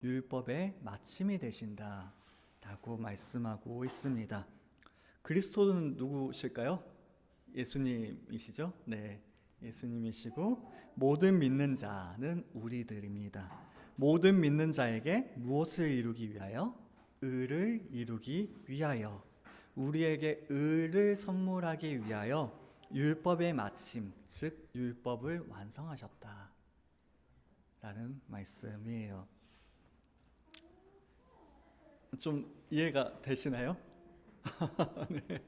율법의 마침이 되신다 라고 말씀하고 있습니다. 그리스도는 누구실까요? 예수님이시죠? 네, 예수님이시고 모든 믿는 자는 우리들입니다. 모든 믿는 자에게 무엇을 이루기 위하여? 의를 이루기 위하여, 우리에게 의를 선물하기 위하여 율법의 마침, 즉 율법을 완성하셨다 라는 말씀이에요. 좀 이해가 되시나요? 네.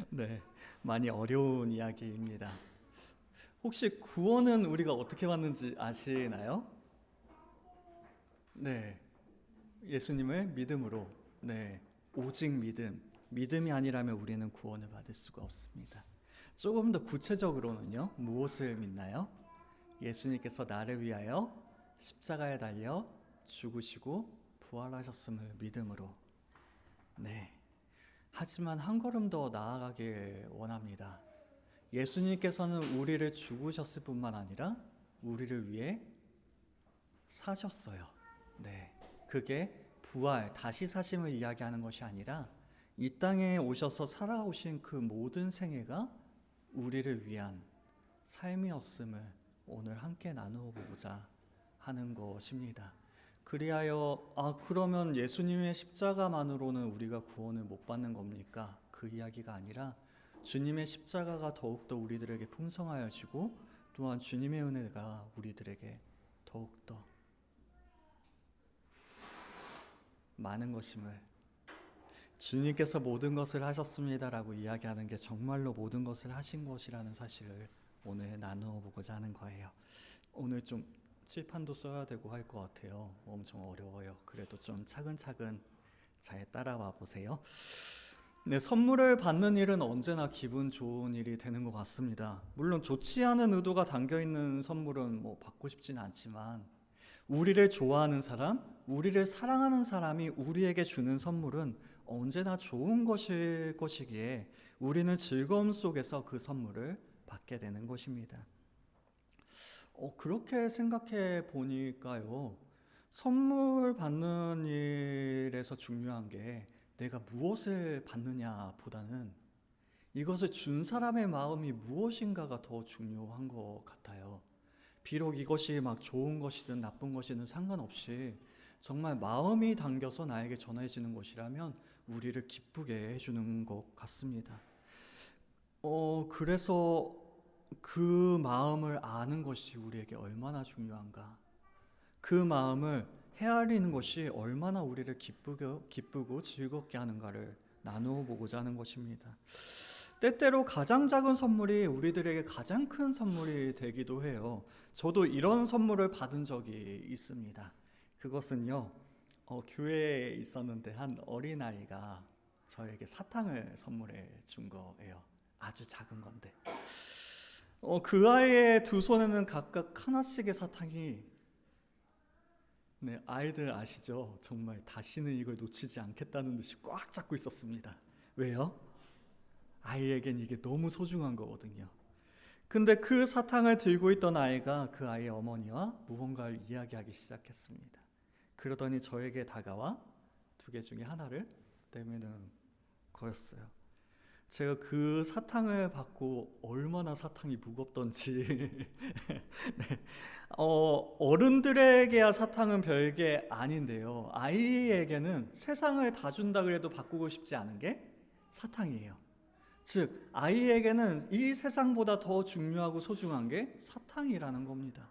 네, 많이 어려운 이야기입니다. 혹시 구원은 우리가 어떻게 받는지 아시나요? 네, 예수님을 믿음으로. 네, 오직 믿음. 믿음이 아니라면 우리는 구원을 받을 수가 없습니다. 조금 더 구체적으로는요, 무엇을 믿나요? 예수님께서 나를 위하여 십자가에 달려 죽으시고 부활하셨음을 믿음으로. 네. 하지만 한 걸음 더 나아가길 원합니다. 예수님께서는 우리를 죽으셨을 뿐만 아니라 우리를 위해 사셨어요. 네. 그게 부활, 다시 사심을 이야기하는 것이 아니라 이 땅에 오셔서 살아오신 그 모든 생애가 우리를 위한 삶이었음을 오늘 함께 나누어 보고자 하는 것입니다. 그리하여 그러면 예수님의 십자가만으로는 우리가 구원을 못 받는 겁니까? 그 이야기가 아니라 주님의 십자가가 더욱더 우리들에게 풍성하여지고 또한 주님의 은혜가 우리들에게 더욱더 많은 것임을, 주님께서 모든 것을 하셨습니다라고 이야기하는 게 정말로 모든 것을 하신 것이라는 사실을 오늘 나누어 보고자 하는 거예요. 오늘 좀 칠판도 써야 되고 할 것 같아요. 엄청 어려워요. 그래도 좀 차근차근 잘 따라와 보세요. 네, 선물을 받는 일은 언제나 기분 좋은 일이 되는 것 같습니다. 물론 좋지 않은 의도가 담겨 있는 선물은 받고 싶지는 않지만, 우리를 좋아하는 사람, 우리를 사랑하는 사람이 우리에게 주는 선물은 언제나 좋은 것일 것이기에 우리는 즐거움 속에서 그 선물을 받게 되는 것입니다. 그렇게 생각해 보니까요, 선물 받는 일에서 중요한 게 내가 무엇을 받느냐 보다는 이것을 준 사람의 마음이 무엇인가가 더 중요한 것 같아요. 비록 이것이 막 좋은 것이든 나쁜 것이든 상관없이 정말 마음이 담겨서 나에게 전해지는 것이라면 우리를 기쁘게 해주는 것 같습니다. 그래서 그 마음을 아는 것이 우리에게 얼마나 중요한가, 그 마음을 헤아리는 것이 얼마나 우리를 기쁘고 즐겁게 하는가를 나누어 보고자 하는 것입니다. 때때로 가장 작은 선물이 우리들에게 가장 큰 선물이 되기도 해요. 저도 이런 선물을 받은 적이 있습니다. 그것은요, 교회에 있었는데 한 어린아이가 저에게 사탕을 선물해 준 거예요. 아주 작은 건데 그 아이의 두 손에는 각각 하나씩의 사탕이, 네, 아이들 아시죠? 정말 다시는 이걸 놓치지 않겠다는 듯이 꽉 잡고 있었습니다. 왜요? 아이에겐 이게 너무 소중한 거거든요. 근데 그 사탕을 들고 있던 아이가 그 아이의 어머니와 무언가를 이야기하기 시작했습니다. 그러더니 저에게 다가와 두 개 중에 하나를 내미는 거였어요. 제가 그 사탕을 받고 얼마나 사탕이 무겁던지 네. 어른들에게야 사탕은 별게 아닌데요, 아이에게는 세상을 다 준다 그래도 바꾸고 싶지 않은 게 사탕이에요. 즉 아이에게는 이 세상보다 더 중요하고 소중한 게 사탕이라는 겁니다.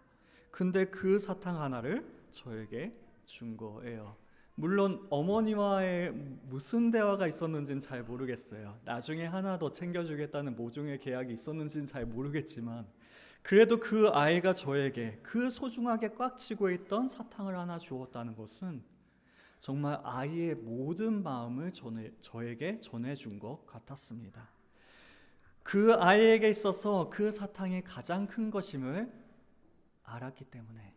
근데 그 사탕 하나를 저에게 준 거예요. 물론 어머니와의 무슨 대화가 있었는지는 잘 모르겠어요. 나중에 하나 더 챙겨주겠다는 모종의 계약이 있었는지는 잘 모르겠지만, 그래도 그 아이가 저에게 그 소중하게 꽉 쥐고 있던 사탕을 하나 주었다는 것은 정말 아이의 모든 마음을 저에게 전해준 것 같았습니다. 그 아이에게 있어서 그 사탕이 가장 큰 것임을 알았기 때문에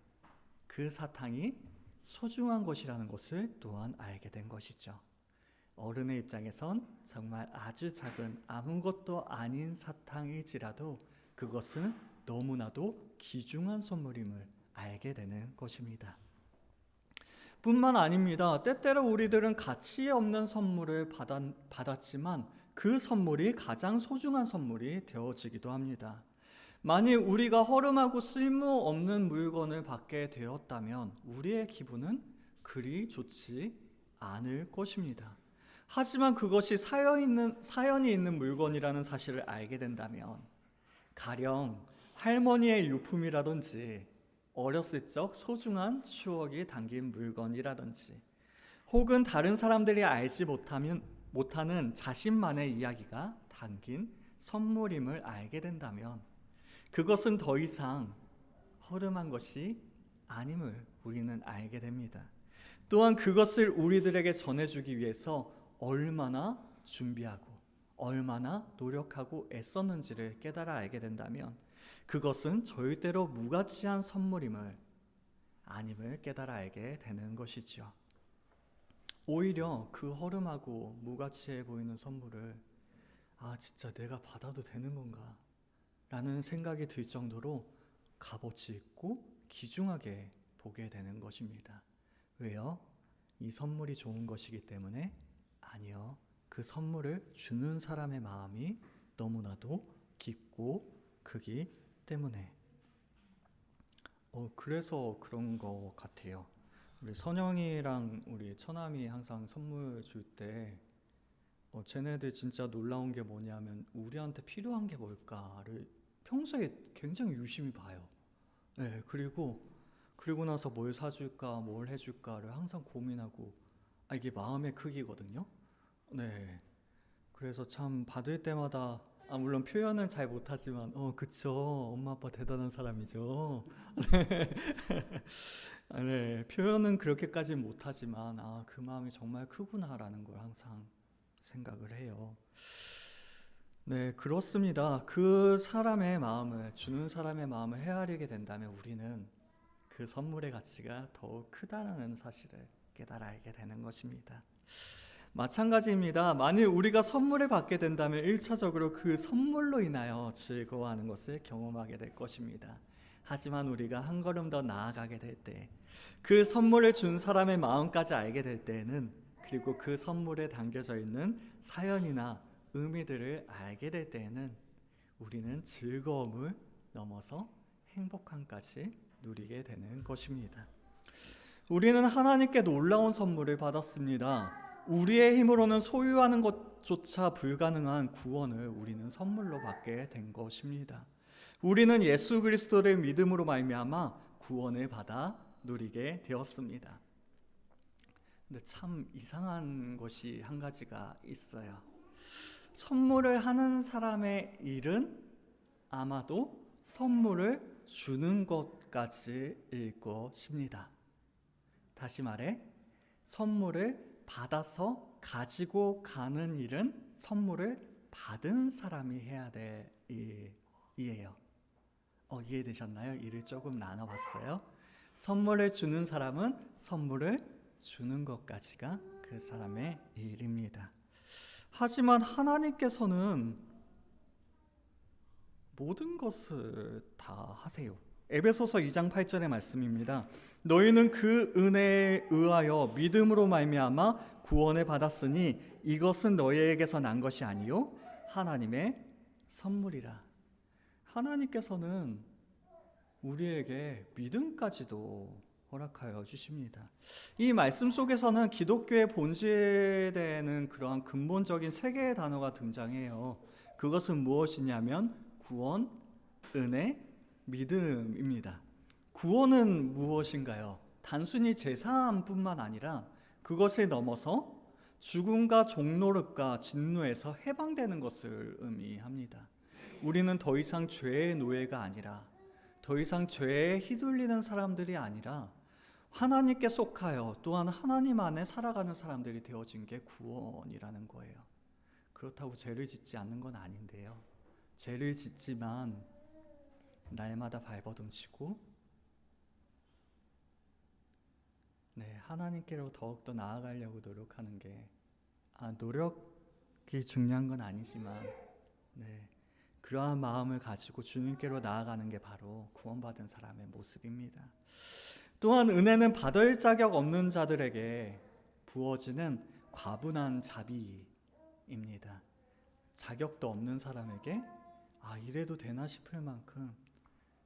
그 사탕이 소중한 것이라는 것을 또한 알게 된 것이죠. 어른의 입장에선 정말 아주 작은 아무것도 아닌 사탕일지라도 그것은 너무나도 귀중한 선물임을 알게 되는 것입니다. 뿐만 아닙니다. 때때로 우리들은 가치 없는 선물을 받았지만 그 선물이 가장 소중한 선물이 되어지기도 합니다. 만일 우리가 허름하고 쓸모없는 물건을 받게 되었다면 우리의 기분은 그리 좋지 않을 것입니다. 하지만 그것이 사연이 있는 물건이라는 사실을 알게 된다면, 가령 할머니의 유품이라든지 어렸을 적 소중한 추억이 담긴 물건이라든지, 혹은 다른 사람들이 알지 못하는 자신만의 이야기가 담긴 선물임을 알게 된다면 그것은 더 이상 허름한 것이 아님을 우리는 알게 됩니다. 또한 그것을 우리들에게 전해주기 위해서 얼마나 준비하고 얼마나 노력하고 애썼는지를 깨달아 알게 된다면 그것은 절대로 무가치한 선물임을 아님을 깨달아 알게 되는 것이지요. 오히려 그 허름하고 무가치해 보이는 선물을 진짜 내가 받아도 되는 건가? 라는 생각이 들 정도로 값어치 있고 귀중하게 보게 되는 것입니다. 왜요? 이 선물이 좋은 것이기 때문에? 아니요. 그 선물을 주는 사람의 마음이 너무나도 깊고 크기 때문에. 그래서 그런 것 같아요. 우리 선영이랑 우리 처남이 항상 선물 줄 때 쟤네들 진짜 놀라운 게 뭐냐면 우리한테 필요한 게 뭘까를 평소에 굉장히 유심히 봐요. 네, 그리고 나서 뭘 사줄까, 뭘 해줄까를 항상 고민하고, 이게 마음의 크기거든요. 네, 그래서 참 받을 때마다 물론 표현은 잘 못하지만 그쵸, 엄마 아빠 대단한 사람이죠. 네, 표현은 그렇게까지는 못하지만 그 마음이 정말 크구나라는 걸 항상 생각을 해요. 네, 그렇습니다. 그 사람의 마음을, 주는 사람의 마음을 헤아리게 된다면 우리는 그 선물의 가치가 더욱 크다는 사실을 깨달아 알게 되는 것입니다. 마찬가지입니다. 만일 우리가 선물을 받게 된다면 1차적으로 그 선물로 인하여 즐거워하는 것을 경험하게 될 것입니다. 하지만 우리가 한 걸음 더 나아가게 될 때, 그 선물을 준 사람의 마음까지 알게 될 때에는, 그리고 그 선물에 담겨져 있는 사연이나 의미들을 알게 될 때에는 우리는 즐거움을 넘어서 행복함까지 누리게 되는 것입니다. 우리는 하나님께 놀라운 선물을 받았습니다. 우리의 힘으로는 소유하는 것조차 불가능한 구원을 우리는 선물로 받게 된 것입니다. 우리는 예수 그리스도를 믿음으로 말미암아 구원을 받아 누리게 되었습니다. 근데 참 이상한 것이 한 가지가 있어요. 선물을 하는 사람의 일은 아마도 선물을 주는 것까지일 것입니다. 다시 말해, 선물을 받아서 가지고 가는 일은 선물을 받은 사람이 해야 될 일이에요. 이해되셨나요? 일을 조금 나눠봤어요. 선물을 주는 사람은 선물을 주는 것까지가 그 사람의 일입니다. 하지만 하나님께서는 모든 것을 다 하세요. 에베소서 2장 8절의 말씀입니다. 너희는 그 은혜에 의하여 믿음으로 말미암아 구원을 받았으니 이것은 너희에게서 난 것이 아니요 하나님의 선물이라. 하나님께서는 우리에게 믿음까지도 허락하여 주십니다. 이 말씀 속에서는 기독교의 본질에 대한 그러한 근본적인 세 개의 단어가 등장해요. 그것은 무엇이냐면 구원, 은혜, 믿음입니다. 구원은 무엇인가요? 단순히 제사함뿐만 아니라 그것을 넘어서 죽음과 종노릇과 진노에서 해방되는 것을 의미합니다. 우리는 더 이상 죄의 노예가 아니라, 더 이상 죄에 휘둘리는 사람들이 아니라 하나님께 속하여 또한 하나님 안에 살아가는 사람들이 되어진 게 구원이라는 거예요. 그렇다고 죄를 짓지 않는 건 아닌데요. 죄를 짓지만 날마다 발버둥치고 하나님께로 더욱더 나아가려고 노력하는 게 노력이 중요한 건 아니지만 그러한 마음을 가지고 주님께로 나아가는 게 바로 구원받은 사람의 모습입니다. 또한 은혜는 받을 자격 없는 자들에게 부어지는 과분한 자비입니다. 자격도 없는 사람에게 이래도 되나 싶을 만큼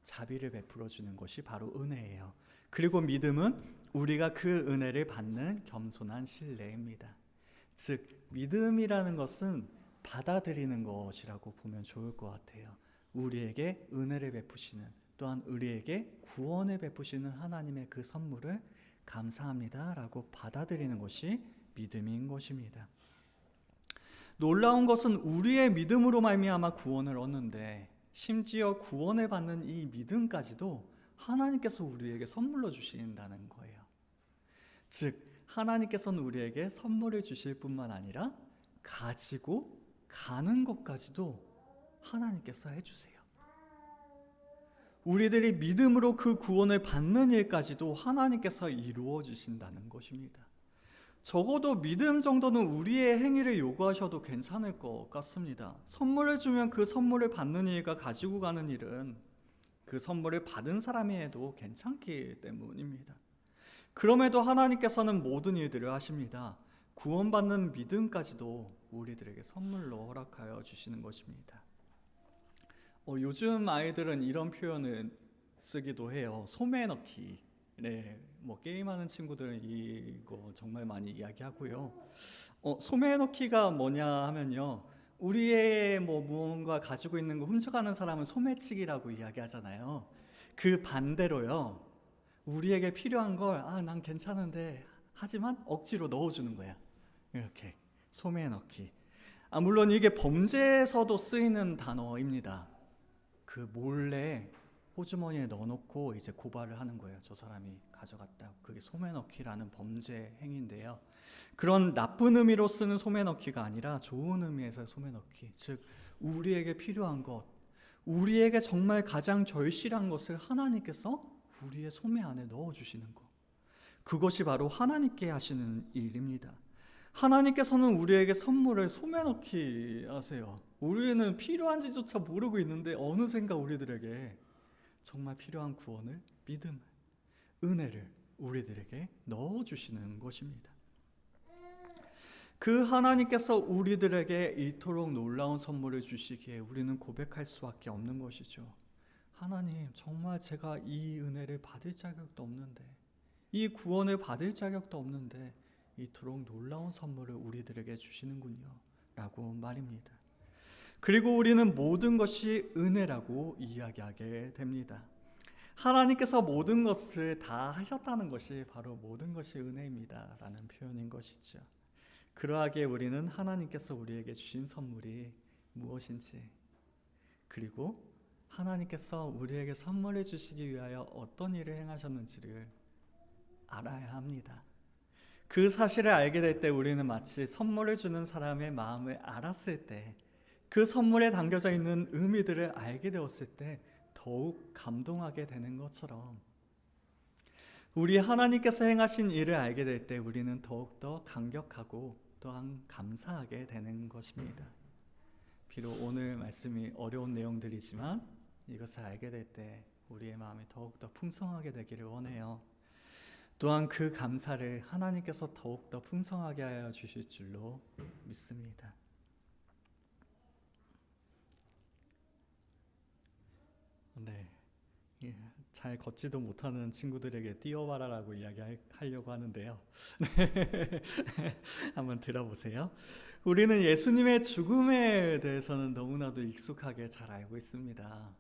자비를 베풀어 주는 것이 바로 은혜예요. 그리고 믿음은 우리가 그 은혜를 받는 겸손한 신뢰입니다. 즉 믿음이라는 것은 받아들이는 것이라고 보면 좋을 것 같아요. 우리에게 은혜를 베푸시는, 또한 우리에게 구원을 베푸시는 하나님의 그 선물을 감사합니다 라고 받아들이는 것이 믿음인 것입니다. 놀라운 것은 우리의 믿음으로 말미암아 구원을 얻는데, 심지어 구원을 받는 이 믿음까지도 하나님께서 우리에게 선물로 주신다는 거예요. 즉 하나님께서는 우리에게 선물을 주실 뿐만 아니라 가지고 가는 것까지도 하나님께서 해주세요. 우리들이 믿음으로 그 구원을 받는 일까지도 하나님께서 이루어 주신다는 것입니다. 적어도 믿음 정도는 우리의 행위를 요구하셔도 괜찮을 것 같습니다. 선물을 주면 그 선물을 받는 일과 가지고 가는 일은 그 선물을 받은 사람이 해도 괜찮기 때문입니다. 그럼에도 하나님께서는 모든 일들을 하십니다. 구원받는 믿음까지도 우리들에게 선물로 허락하여 주시는 것입니다. 요즘 아이들은 이런 표현을 쓰기도 해요. 소매 넣기. 네, 게임하는 친구들은 이거 정말 많이 이야기하고요. 소매 넣기가 뭐냐 하면요, 우리의 무언가 가지고 있는 거 훔쳐가는 사람은 소매치기라고 이야기하잖아요. 그 반대로요, 우리에게 필요한 걸 난 괜찮은데 하지만 억지로 넣어주는 거야. 이렇게 소매에 넣기. 물론 이게 범죄에서도 쓰이는 단어입니다. 그 몰래 호주머니에 넣어놓고 이제 고발을 하는 거예요. 저 사람이 가져갔다. 그게 소매 넣기라는 범죄 행위인데요. 그런 나쁜 의미로 쓰는 소매 넣기가 아니라 좋은 의미에서 소매 넣기. 즉 우리에게 필요한 것, 우리에게 정말 가장 절실한 것을 하나님께서 우리의 소매 안에 넣어주시는 것. 그것이 바로 하나님께 하시는 일입니다. 하나님께서는 우리에게 선물을 소매 넣기 하세요. 우리는 필요한지조차 모르고 있는데 어느샌가 우리들에게 정말 필요한 구원을, 믿음을, 은혜를 우리들에게 넣어주시는 것입니다. 그 하나님께서 우리들에게 이토록 놀라운 선물을 주시기에 우리는 고백할 수밖에 없는 것이죠. 하나님, 정말 제가 이 은혜를 받을 자격도 없는데, 이 구원을 받을 자격도 없는데 이토록 놀라운 선물을 우리들에게 주시는군요 라고 말입니다. 그리고 우리는 모든 것이 은혜라고 이야기하게 됩니다. 하나님께서 모든 것을 다 하셨다는 것이 바로 모든 것이 은혜입니다 라는 표현인 것이죠. 그러하기에 우리는 하나님께서 우리에게 주신 선물이 무엇인지, 그리고 하나님께서 우리에게 선물해 주시기 위하여 어떤 일을 행하셨는지를 알아야 합니다. 그 사실을 알게 될 때 우리는 마치 선물을 주는 사람의 마음을 알았을 때, 그 선물에 담겨져 있는 의미들을 알게 되었을 때 더욱 감동하게 되는 것처럼, 우리 하나님께서 행하신 일을 알게 될 때 우리는 더욱더 감격하고 또한 감사하게 되는 것입니다. 비록 오늘 말씀이 어려운 내용들이지만 이것을 알게 될 때 우리의 마음이 더욱더 풍성하게 되기를 원해요. 또한 그 감사를 하나님께서 더욱더 풍성하게 하여 주실 줄로 믿습니다. 네, 잘 걷지도 못하는 친구들에게 뛰어와라라고 이야기하려고 하는데요. 한번 들어보세요. 우리는 예수님의 죽음에 대해서는 너무나도 익숙하게 잘 알고 있습니다.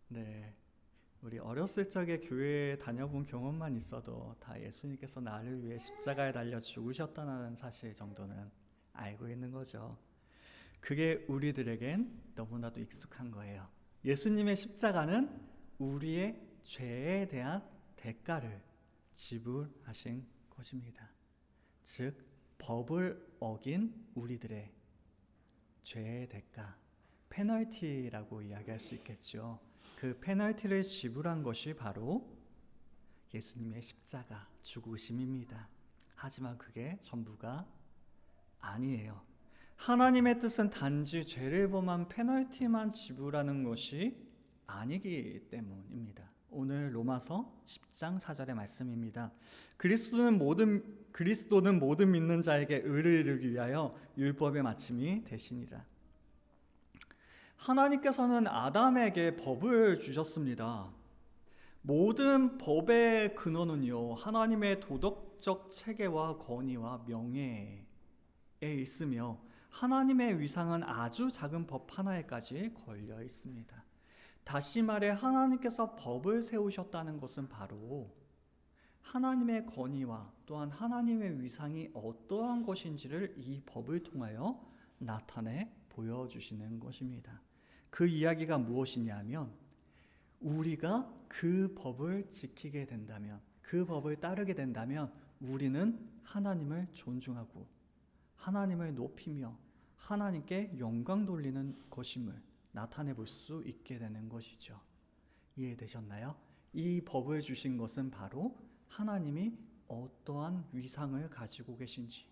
네, 우리 어렸을 적에 교회에 다녀본 경험만 있어도 다 예수님께서 나를 위해 십자가에 달려 죽으셨다는 사실 정도는 알고 있는 거죠. 그게 우리들에겐 너무나도 익숙한 거예요. 예수님의 십자가는 우리의 죄에 대한 대가를 지불하신 것입니다. 즉 법을 어긴 우리들의 죄의 대가, 페널티라고 이야기할 수 있겠죠. 그 페널티를 지불한 것이 바로 예수님의 십자가 죽으심입니다. 하지만 그게 전부가 아니에요. 하나님의 뜻은 단지 죄를 범한 페널티만 지불하는 것이 아니기 때문입니다. 오늘 로마서 10장 4절의 말씀입니다. 그리스도는 모든 믿는 자에게 의를 이루기 위하여 율법의 마침이 되시니라. 하나님께서는 아담에게 법을 주셨습니다. 모든 법의 근원은요, 하나님의 도덕적 체계와 권위와 명예에 있으며 하나님의 위상은 아주 작은 법 하나에까지 걸려 있습니다. 다시 말해 하나님께서 법을 세우셨다는 것은 바로 하나님의 권위와 또한 하나님의 위상이 어떠한 것인지를 이 법을 통하여 나타내 보여주시는 것입니다. 그 이야기가 무엇이냐면 우리가 그 법을 지키게 된다면, 그 법을 따르게 된다면 우리는 하나님을 존중하고 하나님을 높이며 하나님께 영광 돌리는 것임을 나타내 볼 수 있게 되는 것이죠. 이해되셨나요? 이 법을 주신 것은 바로 하나님이 어떠한 위상을 가지고 계신지,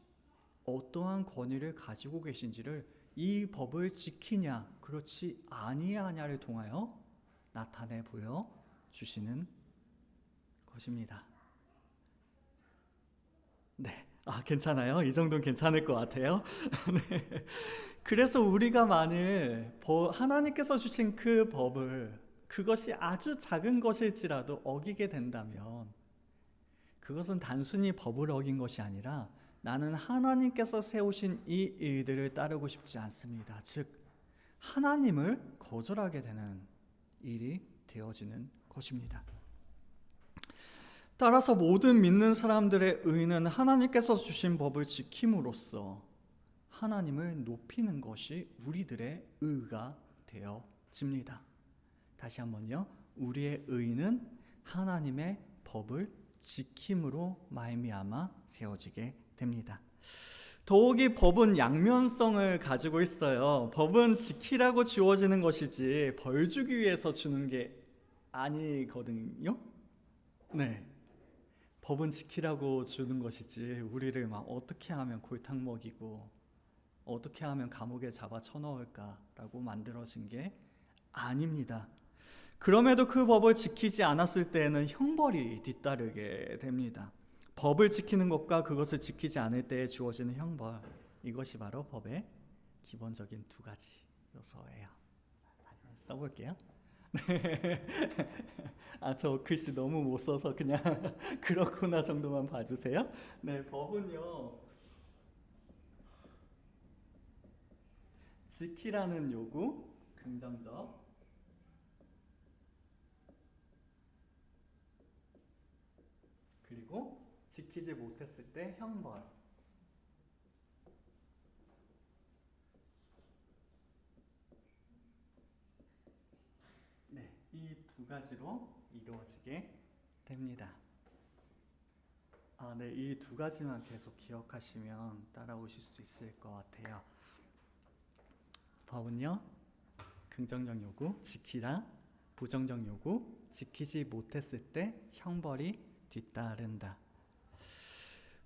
어떠한 권위를 가지고 계신지를 이 법을 지키냐, 그렇지 아니하냐를 통하여 나타내 보여 주시는 것입니다. 네. 괜찮아요? 이 정도는 괜찮을 것 같아요. 네. 그래서 우리가 만일 하나님께서 주신 그 법을 그것이 아주 작은 것일지라도 어기게 된다면 그것은 단순히 법을 어긴 것이 아니라 나는 하나님께서 세우신 이 일들을 따르고 싶지 않습니다. 즉 하나님을 거절하게 되는 일이 되어지는 것입니다. 따라서 모든 믿는 사람들의 의는 하나님께서 주신 법을 지킴으로써 하나님을 높이는 것이 우리들의 의가 되어집니다. 다시 한번요. 우리의 의는 하나님의 법을 지킴으로 말미암아 세워지게 됩니다. 더욱이 법은 양면성을 가지고 있어요. 법은 지키라고 주어지는 것이지 벌 주기 위해서 주는 게 아니거든요. 네. 법은 지키라고 주는 것이지 우리를 막 어떻게 하면 골탕 먹이고 어떻게 하면 감옥에 잡아 쳐넣을까라고 만들어진 게 아닙니다. 그럼에도 그 법을 지키지 않았을 때에는 형벌이 뒤따르게 됩니다. 법을 지키는 것과 그것을 지키지 않을 때에 주어지는 형벌, 이것이 바로 법의 기본적인 두 가지 요소예요. 써볼게요. 네. 저 글씨 너무 못 써서 그냥 그렇구나 정도만 봐주세요. 네, 법은요, 지키라는 요구, 긍정적, 그리고 지키지 못했을 때 형벌. 네, 이 두 가지로 이루어지게 됩니다. 네, 이 두 가지만 계속 기억하시면 따라오실 수 있을 것 같아요. 법은요, 긍정적 요구, 지키라. 부정적 요구, 지키지 못했을 때 형벌이 뒤따른다.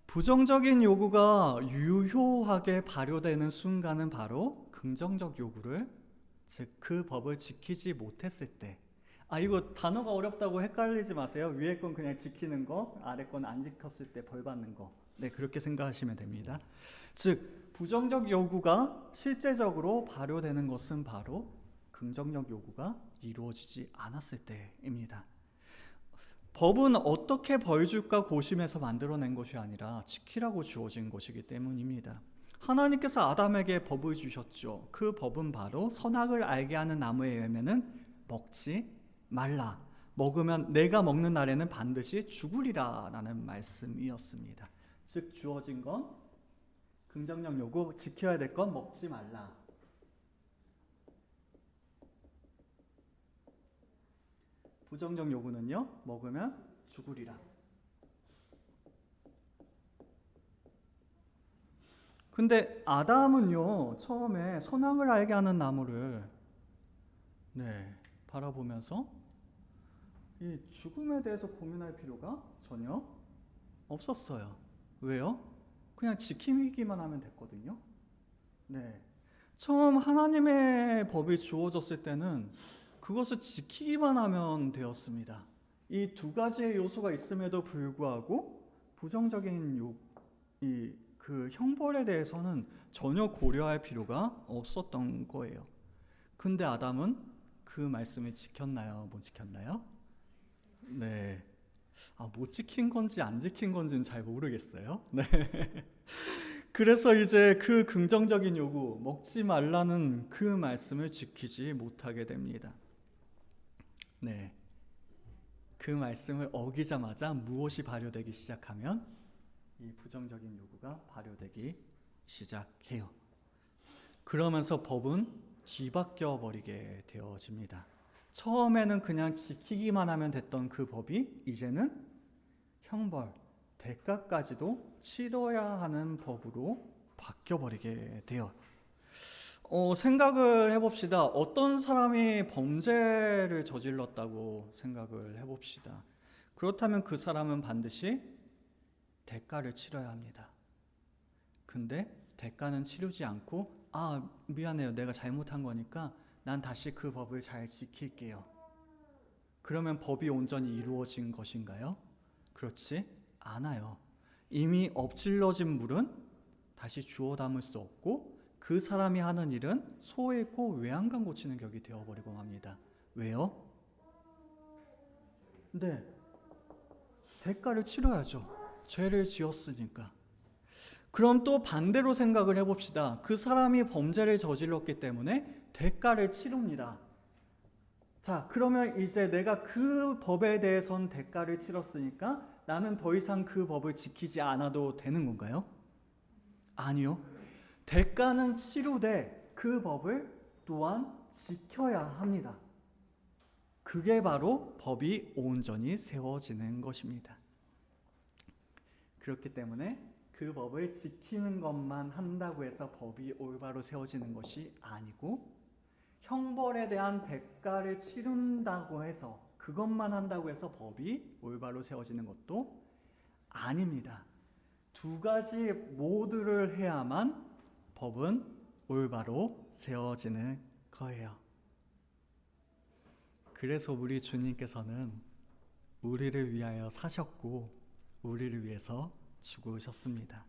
부정적인 요구가 유효하게 발효되는 순간은 바로 긍정적 요구를, 즉 그 법을 지키지 못했을 때. 이거 단어가 어렵다고 헷갈리지 마세요. 위에 건 그냥 지키는 거, 아래 건 안 지켰을 때 벌 받는 거. 네, 그렇게 생각하시면 됩니다. 즉 부정적 요구가 실제적으로 발효되는 것은 바로 긍정적 요구가 이루어지지 않았을 때입니다. 법은 어떻게 벌 줄까 고심해서 만들어낸 것이 아니라 지키라고 주어진 것이기 때문입니다. 하나님께서 아담에게 법을 주셨죠. 그 법은 바로 선악을 알게 하는 나무의 열매는 먹지 말라. 먹으면 내가 먹는 날에는 반드시 죽으리라 라는 말씀이었습니다. 즉 주어진 건 긍정적 요구, 지켜야 될 건 먹지 말라. 부정적 요구는요, 먹으면 죽으리라. 근데 아담은요, 처음에 선악을 알게 하는 나무를 바라보면서 이 죽음에 대해서 고민할 필요가 전혀 없었어요. 왜요? 그냥 지키기만 하면 됐거든요. 네. 처음 하나님의 법이 주어졌을 때는 그것을 지키기만 하면 되었습니다. 이 두 가지의 요소가 있음에도 불구하고 부정적인 그 형벌에 대해서는 전혀 고려할 필요가 없었던 거예요. 근데 아담은 그 말씀을 지켰나요? 못 지켰나요? 네. 못 지킨 건지 안 지킨 건지는 잘 모르겠어요. 네. 그래서 이제 그 긍정적인 요구, 먹지 말라는 그 말씀을 지키지 못하게 됩니다. 네. 그 말씀을 어기자마자 무엇이 발효되기 시작하면 이 부정적인 요구가 발효되기 시작해요. 그러면서 법은 뒤바뀌어 버리게 되어집니다. 처음에는 그냥 지키기만 하면 됐던 그 법이 이제는 형벌, 대가까지도 치러야 하는 법으로 바뀌어버리게 돼요. 생각을 해봅시다. 어떤 사람이 범죄를 저질렀다고 생각을 해봅시다. 그렇다면 그 사람은 반드시 대가를 치러야 합니다. 근데 대가는 치르지 않고 미안해요. 내가 잘못한 거니까 난 다시 그 법을 잘 지킬게요. 그러면 법이 온전히 이루어진 것인가요? 그렇지 않아요. 이미 엎질러진 물은 다시 주워 담을 수 없고 그 사람이 하는 일은 소에 있고 외양간 고치는 격이 되어버리고 맙니다. 왜요? 네, 대가를 치러야죠. 죄를 지었으니까. 그럼 또 반대로 생각을 해봅시다. 그 사람이 범죄를 저질렀기 때문에 대가를 치릅니다. 자, 그러면 이제 내가 그 법에 대해선 대가를 치렀으니까 나는 더 이상 그 법을 지키지 않아도 되는 건가요? 아니요. 대가는 치르되 그 법을 또한 지켜야 합니다. 그게 바로 법이 온전히 세워지는 것입니다. 그렇기 때문에 그 법을 지키는 것만 한다고 해서 법이 올바로 세워지는 것이 아니고 형벌에 대한 대가를 치른다고 해서 그것만 한다고 해서 법이 올바로 세워지는 것도 아닙니다. 두 가지 모두를 해야만 법은 올바로 세워지는 거예요. 그래서 우리 주님께서는 우리를 위하여 사셨고 우리를 위해서 죽으셨습니다.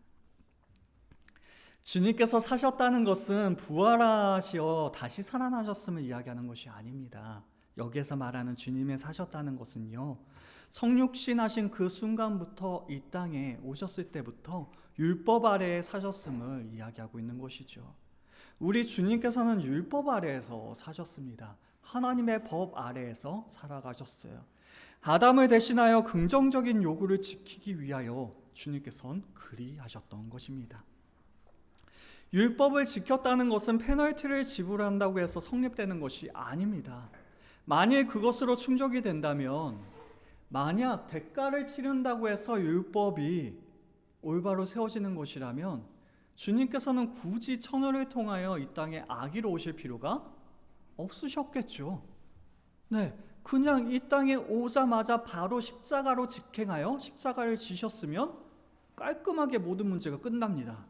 주님께서 사셨다는 것은 부활하시어 다시 살아나셨음을 이야기하는 것이 아닙니다. 여기에서 말하는 주님의 사셨다는 것은요, 성육신하신 그 순간부터 이 땅에 오셨을 때부터 율법 아래에 사셨음을 이야기하고 있는 것이죠. 우리 주님께서는 율법 아래에서 사셨습니다. 하나님의 법 아래에서 살아가셨어요. 아담을 대신하여 긍정적인 요구를 지키기 위하여 주님께서는 그리하셨던 것입니다. 율법을 지켰다는 것은 페널티를 지불한다고 해서 성립되는 것이 아닙니다. 만일 그것으로 충족이 된다면, 만약 대가를 치른다고 해서 율법이 올바로 세워지는 것이라면 주님께서는 굳이 천하를 통하여 이 땅에 아기로 오실 필요가 없으셨겠죠. 네, 그냥 이 땅에 오자마자 바로 십자가로 직행하여 십자가를 지셨으면 깔끔하게 모든 문제가 끝납니다.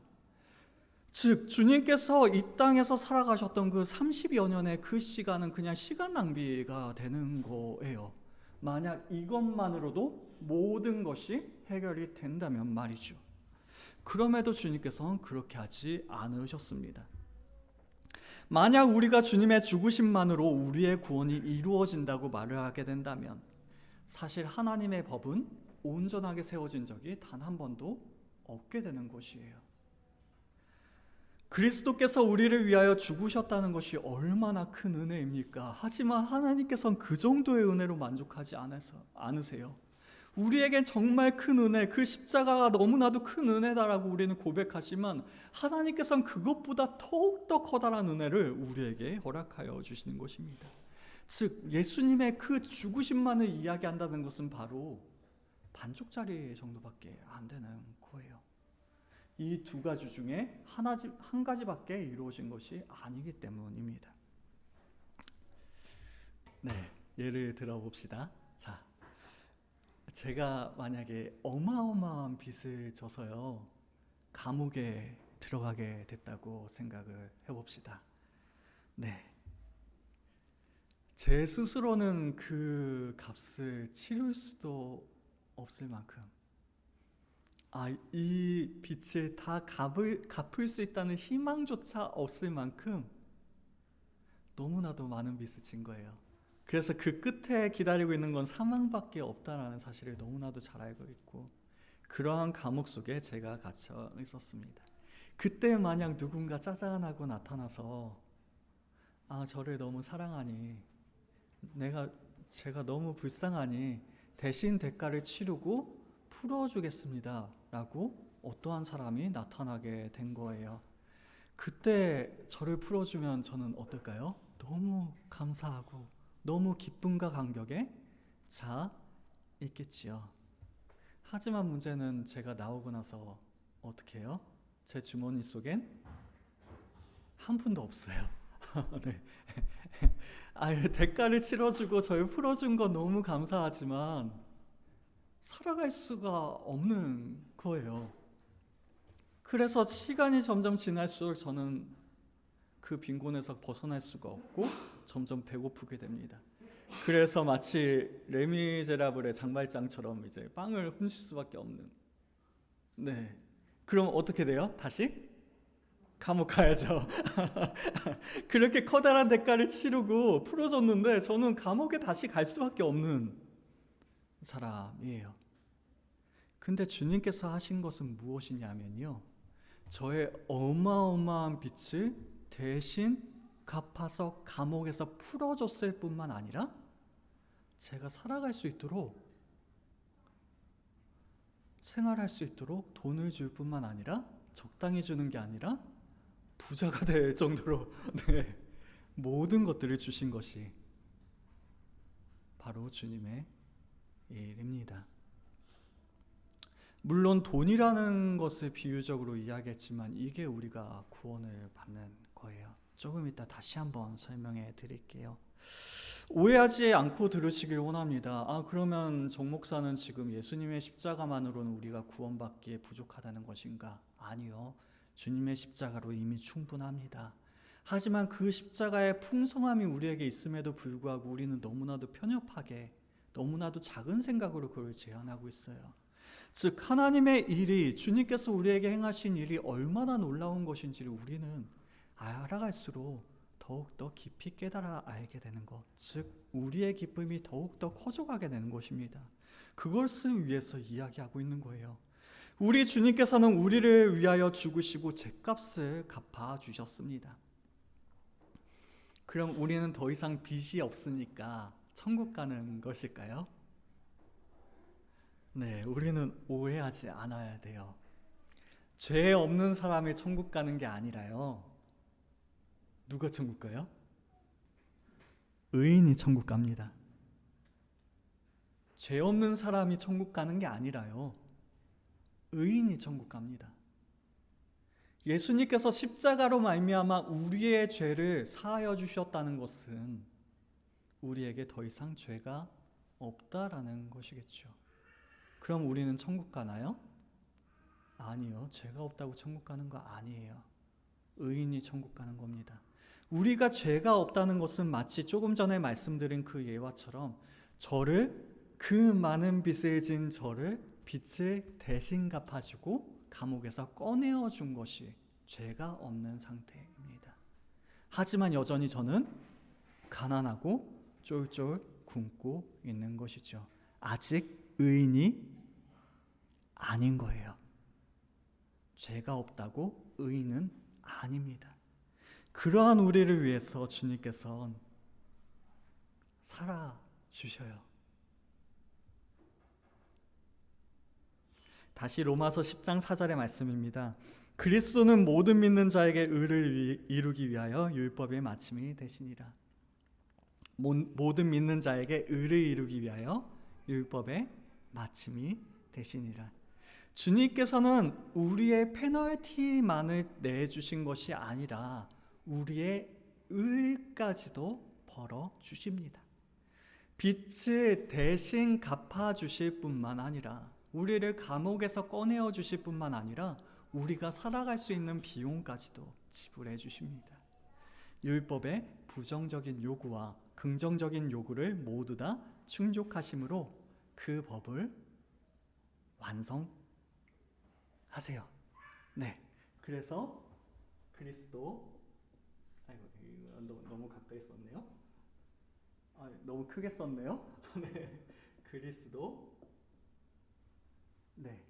즉 주님께서 이 땅에서 살아가셨던 그 30여 년의 그 시간은 그냥 시간 낭비가 되는 거예요. 만약 이것만으로도 모든 것이 해결이 된다면 말이죠. 그럼에도 주님께서는 그렇게 하지 않으셨습니다. 만약 우리가 주님의 죽으심만으로 우리의 구원이 이루어진다고 말을 하게 된다면 사실 하나님의 법은 온전하게 세워진 적이 단 한 번도 없게 되는 것이에요. 그리스도께서 우리를 위하여 죽으셨다는 것이 얼마나 큰 은혜입니까? 하지만 하나님께서는 그 정도의 은혜로 만족하지 않으세요. 우리에겐 정말 큰 은혜, 그 십자가가 너무나도 큰 은혜다라고 우리는 고백하지만 하나님께서는 그것보다 더욱더 커다란 은혜를 우리에게 허락하여 주시는 것입니다. 즉 예수님의 그 죽으심만을 이야기한다는 것은 바로 반쪽짜리 정도밖에 안 되는 거예요. 이 두 가지 중에 한 가지밖에 이루어진 것이 아니기 때문입니다. 네, 예를 들어봅시다. 자, 제가 만약에 어마어마한 빚을 져서요 감옥에 들어가게 됐다고 생각을 해봅시다. 네. 제 스스로는 그 값을 치룰 수도 없을 만큼, 이 빚을 다 갚을 수 있다는 희망조차 없을 만큼 너무나도 많은 빚을 진 거예요. 그래서 그 끝에 기다리고 있는 건 사망밖에 없다라는 사실을 너무나도 잘 알고 있고, 그러한 감옥 속에 제가 갇혀 있었습니다. 그때 만약 누군가 짜잔하고 나타나서 저를 너무 사랑하니, 제가 너무 불쌍하니 대신 대가를 치르고 풀어주겠습니다 라고 어떠한 사람이 나타나게 된 거예요. 그때 저를 풀어주면 저는 어떨까요? 너무 감사하고 너무 기쁨과 감격에 차 있겠지요. 하지만 문제는 제가 나오고 나서 어떻게 해요? 제 주머니 속엔 한 푼도 없어요. 네. 대가를 치러주고 저를 풀어준 건 너무 감사하지만 살아갈 수가 없는 거예요. 그래서 시간이 점점 지날수록 저는 그 빈곤에서 벗어날 수가 없고 점점 배고프게 됩니다. 그래서 마치 레미제라블의 장발장처럼 이제 빵을 훔칠 수밖에 없는. 네. 그럼 어떻게 돼요? 다시 감옥 가야죠. 그렇게 커다란 대가를 치르고 풀어줬는데 저는 감옥에 다시 갈 수밖에 없는 사람이에요. 근데 주님께서 하신 것은 무엇이냐면요, 저의 어마어마한 빚을 대신 갚아서 감옥에서 풀어줬을 뿐만 아니라 제가 살아갈 수 있도록, 생활할 수 있도록 돈을 줄 뿐만 아니라, 적당히 주는 게 아니라 부자가 될 정도로 네, 모든 것들을 주신 것이 바로 주님의 일입니다. 물론 돈이라는 것을 비유적으로 이야기했지만 이게 우리가 구원을 받는 거예요. 조금 이따 다시 한번 설명해 드릴게요. 오해하지 않고 들으시길 원합니다. 그러면 정 목사는 지금 예수님의 십자가만으로는 우리가 구원받기에 부족하다는 것인가? 아니요. 주님의 십자가로 이미 충분합니다. 하지만 그 십자가의 풍성함이 우리에게 있음에도 불구하고 우리는 너무나도 편협하게, 너무나도 작은 생각으로 그걸 제한하고 있어요. 즉 하나님의 일이, 주님께서 우리에게 행하신 일이 얼마나 놀라운 것인지를 우리는 알아갈수록 더욱더 깊이 깨달아 알게 되는 것, 즉 우리의 기쁨이 더욱더 커져가게 되는 것입니다. 그것을 위해서 이야기하고 있는 거예요. 우리 주님께서는 우리를 위하여 죽으시고 죗값을 갚아주셨습니다. 그럼 우리는 더 이상 빚이 없으니까 천국 가는 것일까요? 네, 우리는 오해하지 않아야 돼요. 죄 없는 사람이 천국 가는 게 아니라요, 누가 천국 가요? 의인이 천국 갑니다. 죄 없는 사람이 천국 가는 게 아니라요, 의인이 천국 갑니다. 예수님께서 십자가로 말미암아 우리의 죄를 사하여 주셨다는 것은 우리에게 더 이상 죄가 없다라는 것이겠죠. 그럼 우리는 천국 가나요? 아니요. 죄가 없다고 천국 가는 거 아니에요. 의인이 천국 가는 겁니다. 우리가 죄가 없다는 것은 마치 조금 전에 말씀드린 그 예화처럼 그 많은 빚을 진 저를 빚을 대신 갚아주고 감옥에서 꺼내어 준 것이 죄가 없는 상태입니다. 하지만 여전히 저는 가난하고 쫄쫄 굶고 있는 것이죠. 아직 의인이 아닌 거예요. 죄가 없다고 의인은 아닙니다. 그러한 우리를 위해서 주님께서는 살아주셔요. 다시 로마서 10장 4절의 말씀입니다. 그리스도는 모든 믿는 자에게 의를 이루기 위하여 율법의 마침이 되시니라. 모든 믿는 자에게 의를 이루기 위하여 율법의 마침이 되시니라. 주님께서는 우리의 페널티만을 내주신 것이 아니라 우리의 의까지도 벌어주십니다. 빚을 대신 갚아주실 뿐만 아니라, 우리를 감옥에서 꺼내어 주실 뿐만 아니라 우리가 살아갈 수 있는 비용까지도 지불해 주십니다. 율법의 부정적인 요구와 긍정적인 요구를 모두 다 충족하심으로 그 법을 완성하세요. 네, 그래서 그리스도, 아이고 너무 가까이 썼네요. 너무 크게 썼네요. 네, 그리스도, 네,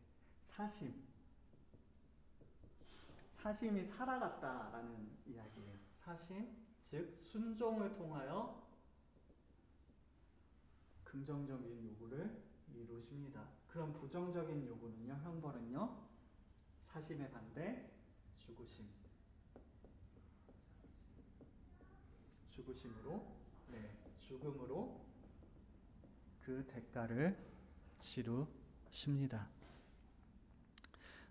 사심이 살아갔다라는 이야기예요. 사심, 즉 순종을 통하여 긍정적인 요구를 이루십니다. 그럼 부정적인 요구는요, 형벌은요, 사심의 반대 죽음으로 그 대가를 치르십니다.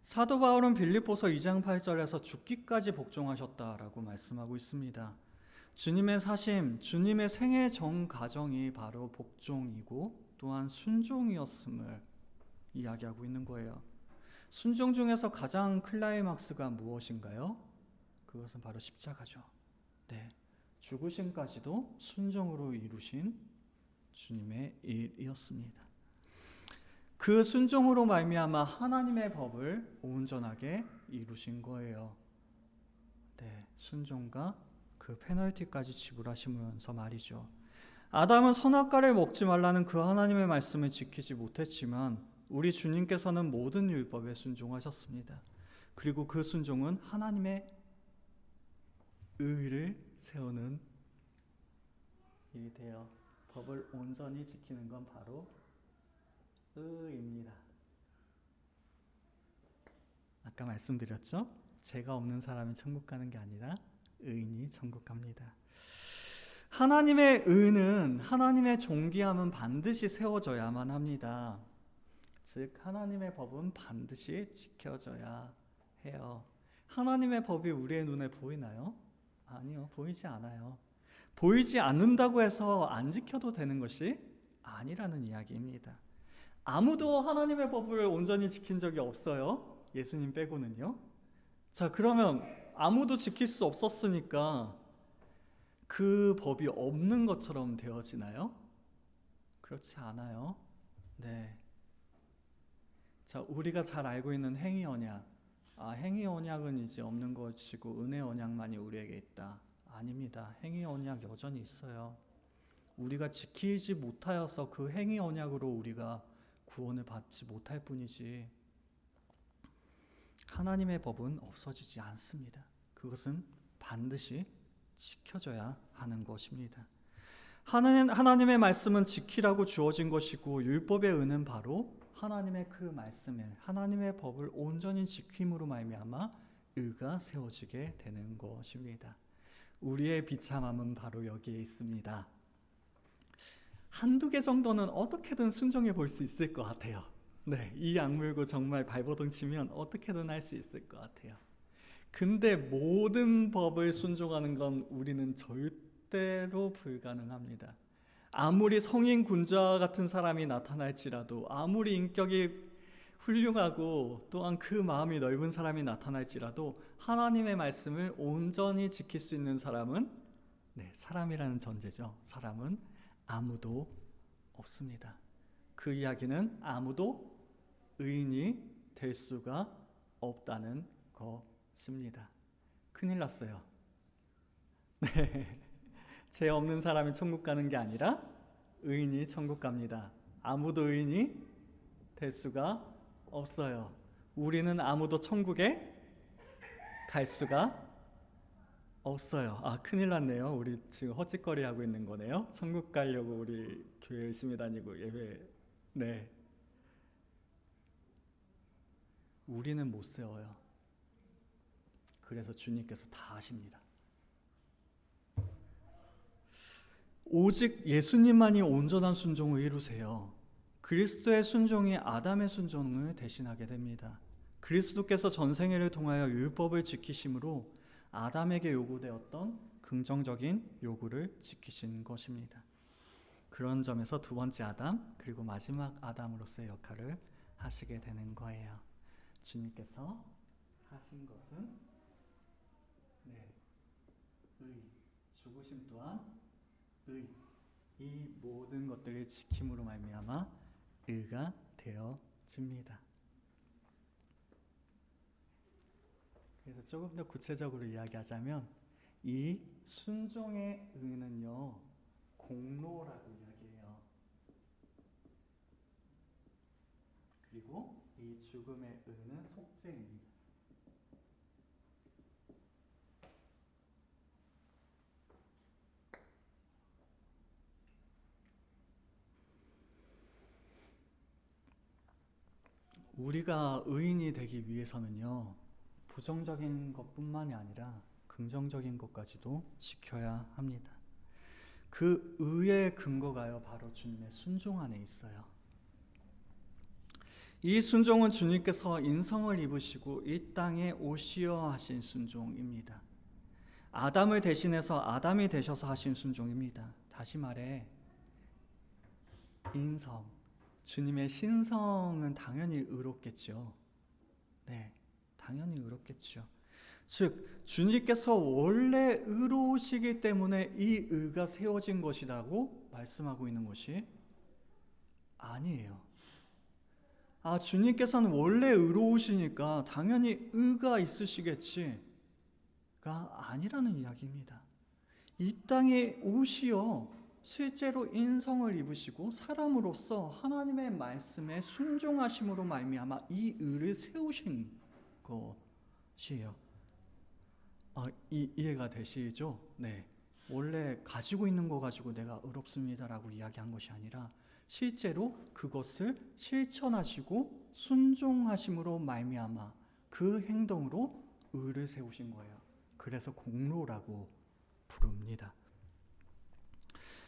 사도 바울은 빌립보서 2장 8절에서 죽기까지 복종하셨다라고 말씀하고 있습니다. 주님의 사심, 주님의 생애 전 과정이 바로 복종이고 또한 순종이었음을 이야기하고 있는 거예요. 순종 중에서 가장 클라이막스가 무엇인가요? 그것은 바로 십자가죠. 네, 죽으심까지도 순종으로 이루신 주님의 일이었습니다. 그 순종으로 말미암아 하나님의 법을 온전하게 이루신 거예요. 네, 순종과 그 페널티까지 지불하시면서 말이죠. 아담은 선악과를 먹지 말라는 그 하나님의 말씀을 지키지 못했지만 우리 주님께서는 모든 율법에 순종하셨습니다. 그리고 그 순종은 하나님의 의를 세우는 일이 되어 법을 온전히 지키는 건 바로 의입니다. 아까 말씀드렸죠? 죄가 없는 사람이 천국 가는 게 아니라 의인이 천국 갑니다. 하나님의 의는, 하나님의 존귀함은 반드시 세워져야만 합니다. 즉 하나님의 법은 반드시 지켜져야 해요. 하나님의 법이 우리의 눈에 보이나요? 아니요, 보이지 않아요. 보이지 않는다고 해서 안 지켜도 되는 것이 아니라는 이야기입니다. 아무도 하나님의 법을 온전히 지킨 적이 없어요. 예수님 빼고는요. 자, 그러면 아무도 지킬 수 없었으니까 그 법이 없는 것처럼 되어지나요? 그렇지 않아요. 네. 자, 우리가 잘 알고 있는 행위 언약. 행위 언약은 이제 없는 것이고 은혜 언약만이 우리에게 있다. 아닙니다. 행위 언약 여전히 있어요. 우리가 지키지 못하여서 그 행위 언약으로 우리가 구원을 받지 못할 뿐이지 하나님의 법은 없어지지 않습니다. 그것은 반드시 지켜져야 하는 것입니다. 하나님의 말씀은 지키라고 주어진 것이고 율법의 의는 바로 하나님의 그 말씀에 하나님의 법을 온전히 지킴으로 말미암아 의가 세워지게 되는 것입니다. 우리의 비참함은 바로 여기에 있습니다. 한두 개 정도는 어떻게든 순종해 볼 수 있을 것 같아요. 네, 이 악물고 정말 발버둥 치면 어떻게든 할 수 있을 것 같아요. 근데 모든 법을 순종하는 건 우리는 절대로 불가능합니다. 아무리 성인 군자와 같은 사람이 나타날지라도, 아무리 인격이 훌륭하고 또한 그 마음이 넓은 사람이 나타날지라도 하나님의 말씀을 온전히 지킬 수 있는 사람은, 사람이라는 전제죠. 사람은 아무도 없습니다. 그 이야기는 아무도 의인이 될 수가 없다는 것입니다. 큰일 났어요. 네, 죄 없는 사람이 천국 가는 게 아니라 의인이 천국 갑니다. 아무도 의인이 될 수가 없어요. 우리는 아무도 천국에 갈 수가 없어요. 큰일 났네요. 우리 지금 헛짓거리 하고 있는 거네요. 천국 가려고 우리 교회 열심히 다니고 예배. 네. 우리는 못 세워요. 그래서 주님께서 다 하십니다. 오직 예수님만이 온전한 순종을 이루세요. 그리스도의 순종이 아담의 순종을 대신하게 됩니다. 그리스도께서 전생애를 통하여 율법을 지키심으로 아담에게 요구되었던 긍정적인 요구를 지키신 것입니다. 그런 점에서 두 번째 아담 그리고 마지막 아담으로서의 역할을 하시게 되는 거예요. 주님께서 사신 것은 네, 의, 죽으심 또한 의, 이 모든 것들을 지킴으로 말미암아 의가 되어집니다. 그래서 조금 더 구체적으로 이야기하자면 이 순종의 의는요 공로라고 이야기해요. 그리고 이 죽음의 의는 속죄입니다. 우리가 의인이 되기 위해서는요 부정적인 것뿐만이 아니라 긍정적인 것까지도 지켜야 합니다. 그 의의 근거가요 바로 주님의 순종 안에 있어요. 이 순종은 주님께서 인성을 입으시고 이 땅에 오시어 하신 순종입니다. 아담을 대신해서 아담이 되셔서 하신 순종입니다. 다시 말해 인성, 주님의 신성은 당연히 의롭겠죠. 네, 당연히 의롭겠죠. 즉 주님께서 원래 의로우시기 때문에 이 의가 세워진 것이라고 말씀하고 있는 것이 아니에요. 주님께서는 원래 의로우시니까 당연히 의가 있으시겠지가 아니라는 이야기입니다. 이 땅에 오시어 실제로 인성을 입으시고 사람으로서 하나님의 말씀에 순종하심으로 말미암아 이 의를 세우신 것이에요. 이해가 되시죠? 네. 원래 가지고 있는 거 가지고 내가 의롭습니다라고 이야기한 것이 아니라 실제로 그것을 실천하시고 순종하심으로 말미암아 그 행동으로 의를 세우신 거예요. 그래서 공로라고 부릅니다.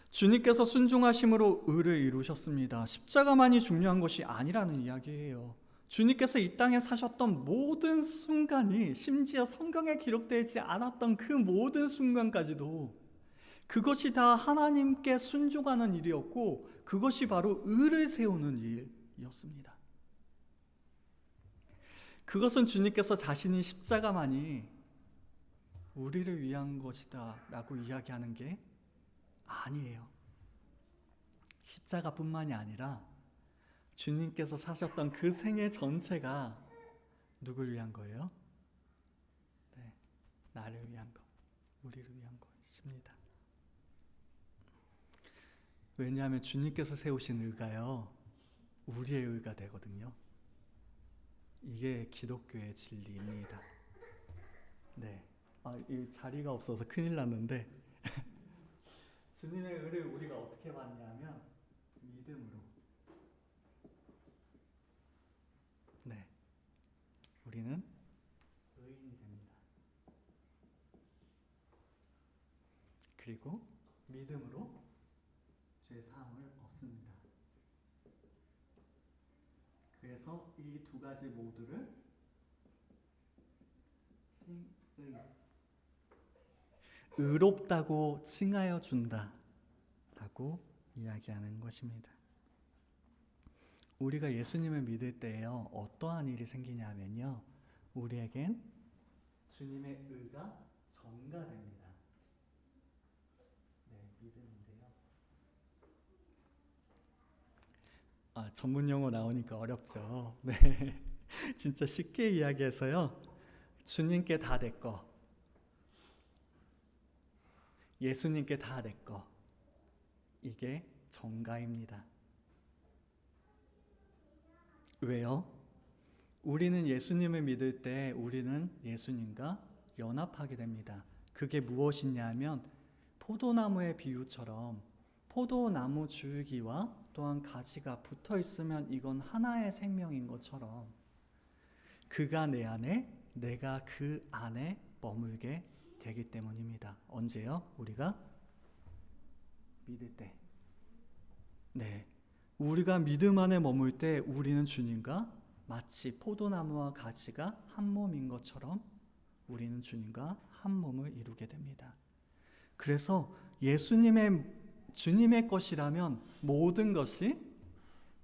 주님께서 순종하심으로 의를 이루셨습니다. 십자가만이 중요한 것이 아니라는 이야기예요. 주님께서 이 땅에 사셨던 모든 순간이 심지어 성경에 기록되지 않았던 그 모든 순간까지도 그것이 다 하나님께 순종하는 일이었고 그것이 바로 의를 세우는 일이었습니다. 그것은 주님께서 자신이 십자가만이 우리를 위한 것이다 라고 이야기하는 게 아니에요. 십자가뿐만이 아니라 주님께서 사셨던 그 생애 전체가 누굴 위한 거예요? 네, 나를 위한 것, 우리를 위한 것입니다. 왜냐하면 주님께서 세우신 의가요 우리의 의가 되거든요. 이게 기독교의 진리입니다. 네, 이 자리가 없어서 큰일 났는데 주님의 의를 우리가 어떻게 받냐면 믿음으로. 네, 우리는 의인이 됩니다. 그리고 믿음으로 죄 사함을 얻습니다. 그래서 이 두 가지 모두를 의롭다고 칭하여 준다 라고 이야기하는 것입니다. 우리가 예수님을 믿을 때에요 어떠한 일이 생기냐면요 우리에겐 주님의 의가 전가됩니다. 네, 믿음인데요. 전문 용어 나오니까 어렵죠. 네, 진짜 쉽게 이야기해서요 주님께 다 내 거, 예수님께 다 내 거, 이게 전가입니다. 왜요? 우리는 예수님을 믿을 때 우리는 예수님과 연합하게 됩니다. 그게 무엇이냐면 포도나무의 비유처럼 포도나무 줄기와 또한 가지가 붙어 있으면 이건 하나의 생명인 것처럼 그가 내 안에 내가 그 안에 머물게 되기 때문입니다. 언제요? 우리가 믿을 때. 네, 우리가 믿음 안에 머물 때 우리는 주님과 마치 포도나무와 가지가 한 몸인 것처럼 우리는 주님과 한 몸을 이루게 됩니다. 그래서 주님의 것이라면 모든 것이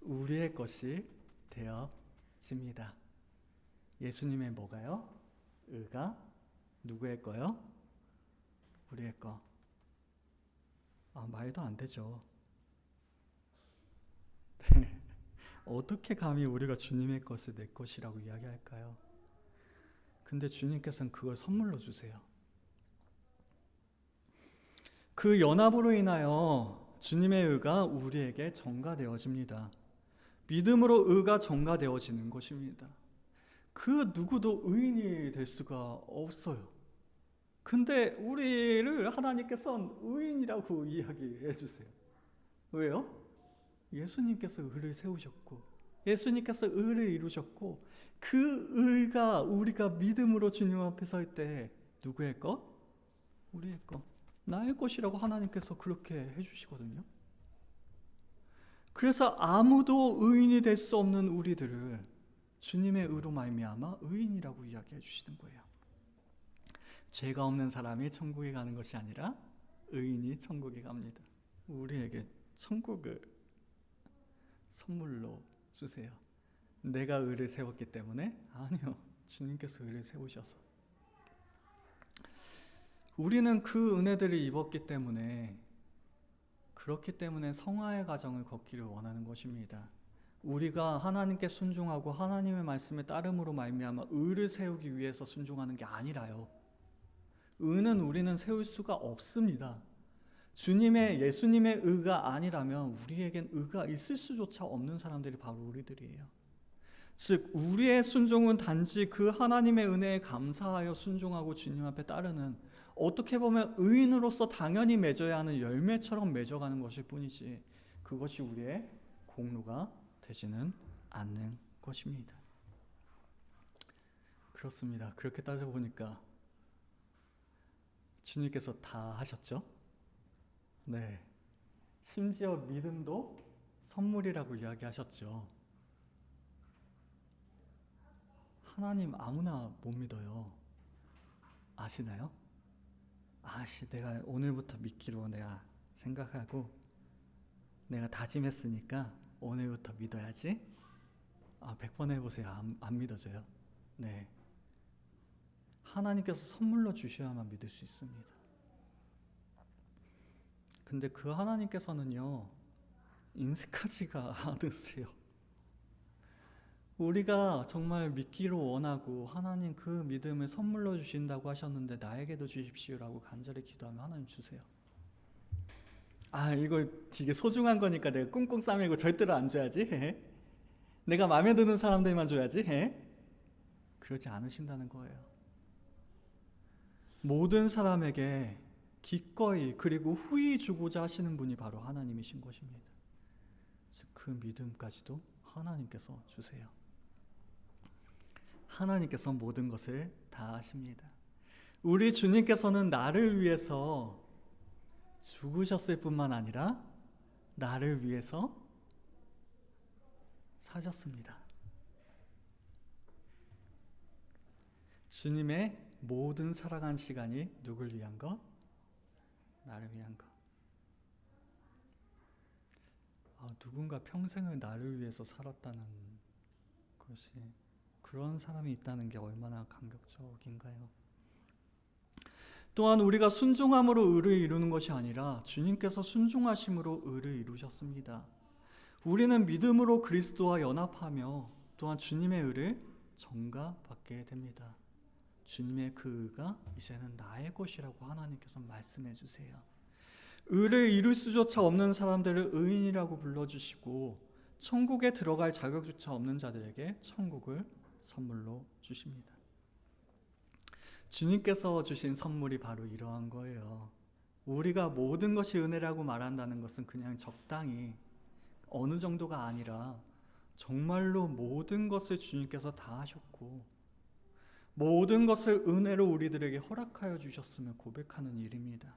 우리의 것이 되어집니다. 예수님의 뭐가요? 의가 누구의 거요? 우리의 거. 말도 안 되죠. 어떻게 감히 우리가 주님의 것을 내 것이라고 이야기할까요? 근데 주님께서는 그걸 선물로 주세요. 그 연합으로 인하여 주님의 의가 우리에게 전가되어집니다. 믿음으로 의가 전가되어지는 것입니다. 그 누구도 의인이 될 수가 없어요. 근데 우리를 하나님께서는 의인이라고 이야기해 주세요. 왜요? 예수님께서 의를 세우셨고 예수님께서 의를 이루셨고 그 의가 우리가 믿음으로 주님 앞에 설 때 누구의 것? 우리의 것. 나의 것이라고 하나님께서 그렇게 해주시거든요. 그래서 아무도 의인이 될 수 없는 우리들을 주님의 의로 말미암아 의인이라고 이야기해 주시는 거예요. 죄가 없는 사람이 천국에 가는 것이 아니라 의인이 천국에 갑니다. 우리에게 천국을 선물로 주세요. 내가 의를 세웠기 때문에? 아니요. 주님께서 의를 세우셔서. 우리는 그 은혜들을 입었기 때문에 그렇기 때문에 성화의 가정을 걷기를 원하는 것입니다. 우리가 하나님께 순종하고 하나님의 말씀에 따름으로 말미암아 의를 세우기 위해서 순종하는 게 아니라요. 의는 우리는 세울 수가 없습니다. 예수님의 의가 아니라면 우리에겐 의가 있을 수조차 없는 사람들이 바로 우리들이에요. 즉 우리의 순종은 단지 그 하나님의 은혜에 감사하여 순종하고 주님 앞에 따르는 어떻게 보면 의인으로서 당연히 맺어야 하는 열매처럼 맺어가는 것일 뿐이지 그것이 우리의 공로가 되지는 않는 것입니다. 그렇습니다. 그렇게 따져보니까 주님께서 다 하셨죠? 네. 심지어 믿음도 선물이라고 이야기하셨죠. 하나님 아무나 못 믿어요. 아시나요? 내가 오늘부터 믿기로 내가 생각하고 내가 다짐했으니까 오늘부터 믿어야지. 100번 해보세요. 안 믿어져요. 네. 하나님께서 선물로 주셔야만 믿을 수 있습니다. 근데 그 하나님께서는요, 인색하지가 않으세요. 우리가 정말 믿기로 원하고 하나님 그 믿음을 선물로 주신다고 하셨는데 나에게도 주십시오라고 간절히 기도하면 하나님 주세요. 이거 되게 소중한 거니까 내가 꽁꽁 싸매고 절대로 안 줘야지. 내가 마음에 드는 사람들만 줘야지. 그러지 않으신다는 거예요. 모든 사람에게 기꺼이 그리고 후히 주고자 하시는 분이 바로 하나님이신 것입니다. 즉 그 믿음까지도 하나님께서 주세요. 하나님께서 모든 것을 다 하십니다. 우리 주님께서는 나를 위해서 죽으셨을 뿐만 아니라 나를 위해서 사셨습니다. 주님의 모든 살아간 시간이 누굴 위한 것? 나를 위한 것. 누군가 평생을 나를 위해서 살았다는 것이 그런 사람이 있다는 게 얼마나 감격적인가요? 또한 우리가 순종함으로 의를 이루는 것이 아니라 주님께서 순종하심으로 의를 이루셨습니다. 우리는 믿음으로 그리스도와 연합하며 또한 주님의 의를 전가받게 됩니다. 주님의 그 의가 이제는 나의 것이라고 하나님께서 말씀해 주세요. 의를 이룰 수조차 없는 사람들을 의인이라고 불러주시고 천국에 들어갈 자격조차 없는 자들에게 천국을 선물로 주십니다. 주님께서 주신 선물이 바로 이러한 거예요. 우리가 모든 것이 은혜라고 말한다는 것은 그냥 적당히 어느 정도가 아니라 정말로 모든 것을 주님께서 다 하셨고 모든 것을 은혜로 우리들에게 허락하여 주셨음을 고백하는 일입니다.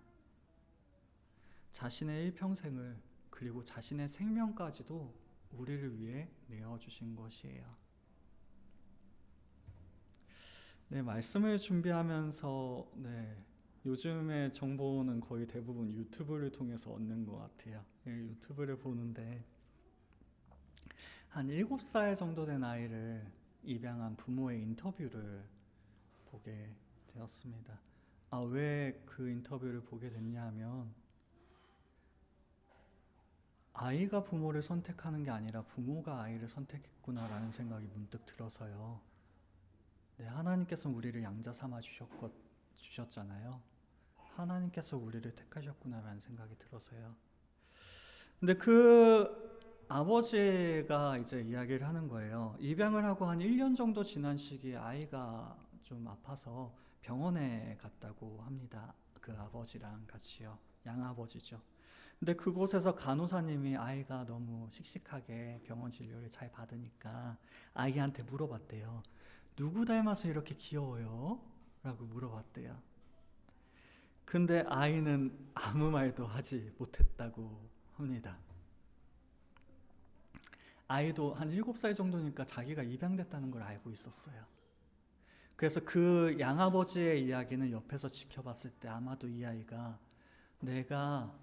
자신의 일평생을 그리고 자신의 생명까지도 우리를 위해 내어주신 것이에요. 네, 말씀을 준비하면서 요즘의 정보는 거의 대부분 유튜브를 통해서 얻는 것 같아요. 유튜브를 보는데 한 7살 정도 된 아이를 입양한 부모의 인터뷰를 보게 되었습니다. 왜 그 인터뷰를 보게 됐냐 하면 아이가 부모를 선택하는 게 아니라 부모가 아이를 선택했구나라는 생각이 문득 들어서요. 네, 하나님께서 우리를 양자 삼아 주셨잖아요. 하나님께서 우리를 택하셨구나라는 생각이 들어서요. 근데 그 아버지가 이제 이야기를 하는 거예요. 입양을 하고 한 1년 정도 지난 시기에 아이가 좀 아파서 병원에 갔다고 합니다. 그 아버지랑 같이요. 양아버지죠. 근데 그곳에서 간호사님이 아이가 너무 씩씩하게 병원 진료를 잘 받으니까 아이한테 물어봤대요. 누구 닮아서 이렇게 귀여워요? 라고 물어봤대요. 근데 아이는 아무 말도 하지 못했다고 합니다. 아이도 한 7살 정도니까 자기가 입양됐다는 걸 알고 있었어요. 그래서 그 양아버지의 이야기는 옆에서 지켜봤을 때 아마도 이 아이가 내가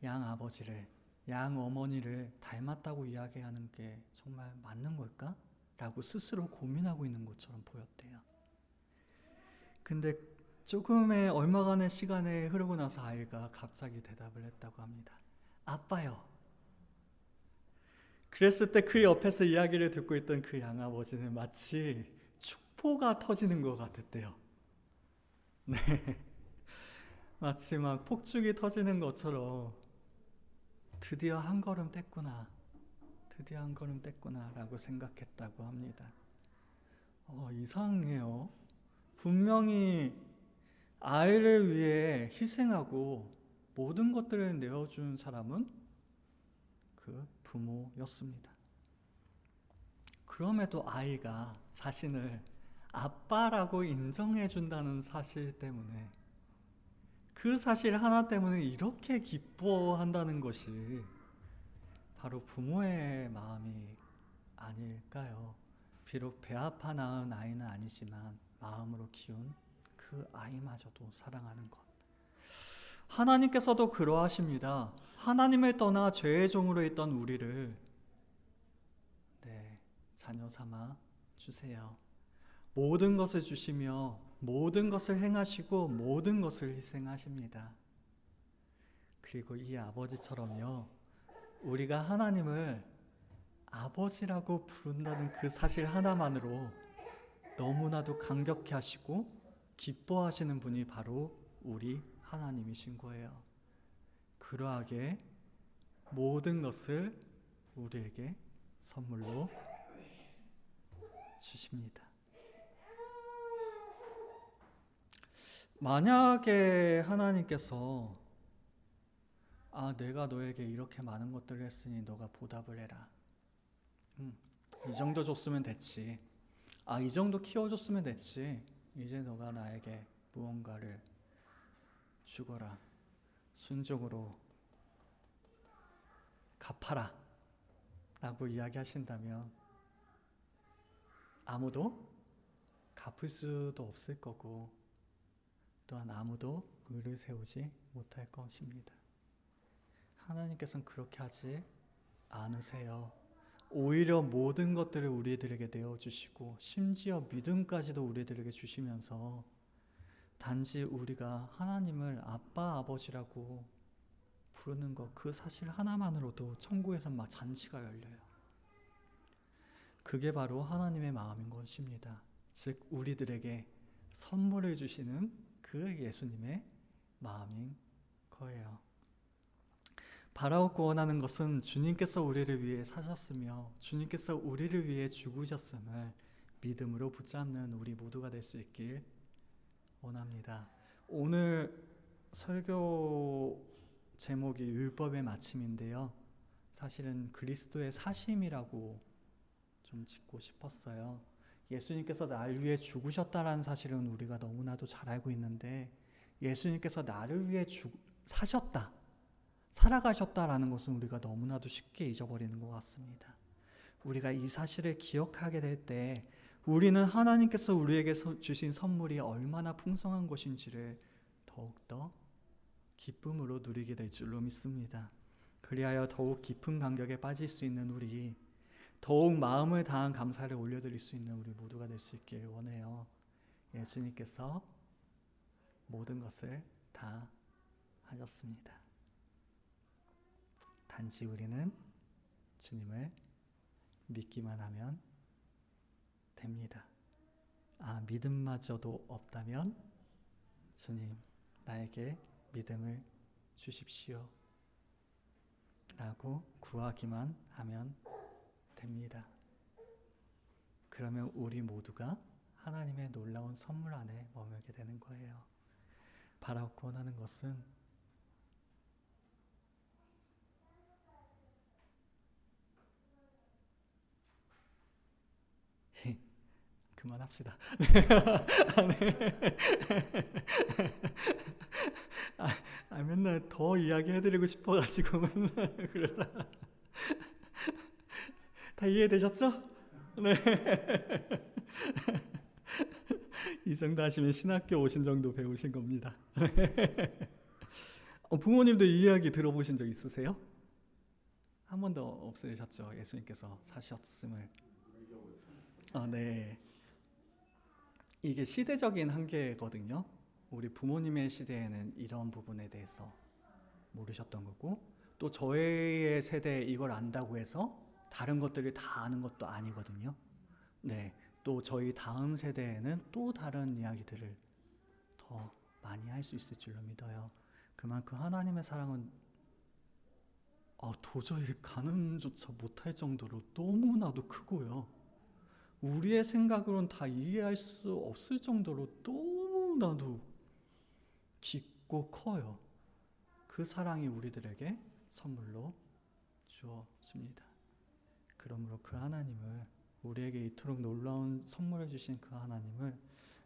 양아버지를, 양어머니를 닮았다고 이야기하는 게 정말 맞는 걸까? 라고 스스로 고민하고 있는 것처럼 보였대요. 근데 조금의 얼마간의 시간이 흐르고 나서 아이가 갑자기 대답을 했다고 합니다. 아빠요. 그랬을 때 그 옆에서 이야기를 듣고 있던 그 양아버지는 마치 축포가 터지는 것 같았대요. 네. 마치 막 폭죽이 터지는 것처럼 드디어 한 걸음 뗐구나. 드디어 한 걸음 뗐구나 라고 생각했다고 합니다. 이상해요. 분명히 아이를 위해 희생하고 모든 것들을 내어준 사람은 그 부모였습니다. 그럼에도 아이가 자신을 아빠라고 인정해준다는 사실 때문에 그 사실 하나 때문에 이렇게 기뻐한다는 것이 바로 부모의 마음이 아닐까요? 비록 배 아파 낳은 아이는 아니지만 마음으로 키운 그 아이마저도 사랑하는 것. 하나님께서도 그러하십니다. 하나님을 떠나 죄의 종으로 있던 우리를 자녀 삼아 주세요. 모든 것을 주시며 모든 것을 행하시고 모든 것을 희생하십니다. 그리고 이 아버지처럼요, 우리가 하나님을 아버지라고 부른다는 그 사실 하나만으로 너무나도 감격해 하시고 기뻐하시는 분이 바로 우리 하나님이신 거예요. 그러하게 모든 것을 우리에게 선물로 주십니다. 만약에 하나님께서 내가 너에게 이렇게 많은 것들을 했으니 너가 보답을 해라. 이 정도 줬으면 됐지. 이 정도 키워줬으면 됐지. 이제 너가 나에게 무언가를 주거라. 순종으로 갚아라. 라고 이야기하신다면 아무도 갚을 수도 없을 거고 또한 아무도 의를 세우지 못할 것입니다. 하나님께서는 그렇게 하지 않으세요. 오히려 모든 것들을 우리들에게 내어주시고 심지어 믿음까지도 우리들에게 주시면서 단지 우리가 하나님을 아빠, 아버지라고 부르는 것, 그 사실 하나만으로도 천국에서 막 잔치가 열려요. 그게 바로 하나님의 마음인 것입니다. 즉 우리들에게 선물을 주시는 그 예수님의 마음인 거예요. 바라옵고 원하는 것은 주님께서 우리를 위해 사셨으며 주님께서 우리를 위해 죽으셨음을 믿음으로 붙잡는 우리 모두가 될 수 있길 원합니다. 오늘 설교 제목이 율법의 마침인데요. 사실은 그리스도의 사심이라고 좀 짓고 싶었어요. 예수님께서 날 위해 죽으셨다라는 사실은 우리가 너무나도 잘 알고 있는데 예수님께서 나를 위해 사셨다, 살아가셨다라는 것은 우리가 너무나도 쉽게 잊어버리는 것 같습니다. 우리가 이 사실을 기억하게 될 때 우리는 하나님께서 우리에게 주신 선물이 얼마나 풍성한 것인지를 더욱더 기쁨으로 누리게 될 줄로 믿습니다. 그리하여 더욱 깊은 감격에 빠질 수 있는 우리, 더욱 마음을 다한 감사를 올려드릴 수 있는 우리 모두가 될 수 있길 원해요. 예수님께서 모든 것을 다 하셨습니다. 단지 우리는 주님을 믿기만 하면 됩니다. 믿음마저도 없다면 주님, 나에게 믿음을 주십시오 라고 구하기만 하면 됩니다. 그러면 우리 모두가 하나님의 놀라운 선물 안에 머물게 되는 거예요. 바라고 원하는 것은 그만합시다. 맨날 더 이야기해드리고 싶어가지고 맨날 그러다. 다 이해되셨죠? 네. 이 정도 하시면 신학교 오신 정도 배우신 겁니다. 부모님도 이 이야기 들어보신 적 있으세요? 한 번도 없으셨죠? 예수님께서 사셨음을. 네. 이게 시대적인 한계거든요. 우리 부모님의 시대에는 이런 부분에 대해서 모르셨던 거고, 또 저의 세대에 이걸 안다고 해서 다른 것들을 다 아는 것도 아니거든요. 네, 또 저희 다음 세대에는 또 다른 이야기들을 더 많이 할 수 있을 줄로 믿어요. 그만큼 하나님의 사랑은 도저히 가늠조차 못할 정도로 너무나도 크고요. 우리의 생각으로는 다 이해할 수 없을 정도로 너무나도 깊고 커요. 그 사랑이 우리들에게 선물로 주어집니다. 그러므로 그 하나님을, 우리에게 이토록 놀라운 선물을 주신 그 하나님을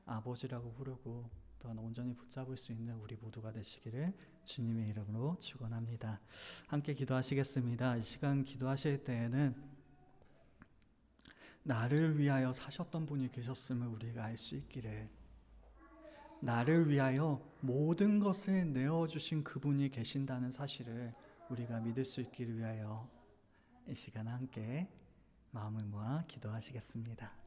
아버지라고 부르고 또한 온전히 붙잡을 수 있는 우리 모두가 되시기를 주님의 이름으로 축원합니다. 함께 기도하시겠습니다. 이 시간 기도하실 때에는 나를 위하여 사셨던 분이 계셨음을 우리가 알 수 있기를, 나를 위하여 모든 것을 내어주신 그분이 계신다는 사실을 우리가 믿을 수 있기를 위하여 이 시간 함께 마음을 모아 기도하시겠습니다.